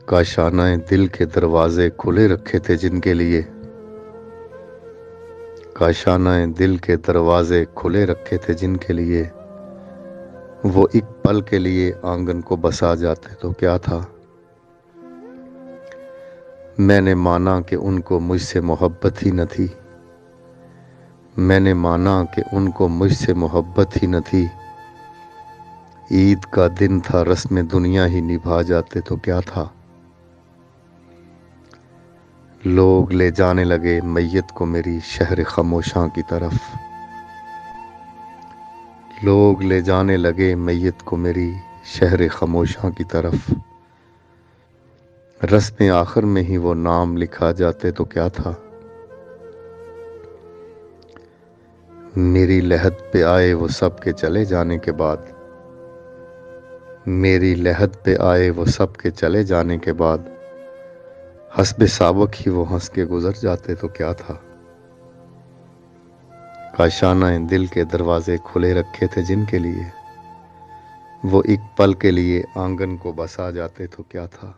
کاشانہ دل کے دروازے کھلے رکھے تھے جن کے لیے، کاشانہ دل کے دروازے کھلے رکھے تھے جن کے لیے، وہ ایک پل کے لیے آنگن کو بسا جاتے تو کیا تھا۔ میں نے مانا کہ ان کو مجھ سے محبت ہی نہ تھی، میں نے مانا کہ ان کو مجھ سے محبت ہی نہ تھی، عید کا دن تھا رسم دنیا ہی نبھا جاتے تو کیا تھا۔ لوگ لے جانے لگے میت کو میری شہر خاموشاں کی طرف، لوگ لے جانے لگے میت کو میری شہر خاموشاں کی طرف، رسم آخر میں ہی وہ نام لکھا جاتے تو کیا تھا۔ میری لحد پہ آئے وہ سب کے چلے جانے کے بعد، میری لحد پہ آئے وہ سب کے چلے جانے کے بعد، حسب سابق ہی وہ ہنس کے گزر جاتے تو کیا تھا۔ کاشانہ دل کے دروازے کھلے رکھے تھے جن کے لیے، وہ ایک پل کے لیے آنگن کو بسا جاتے تو کیا تھا۔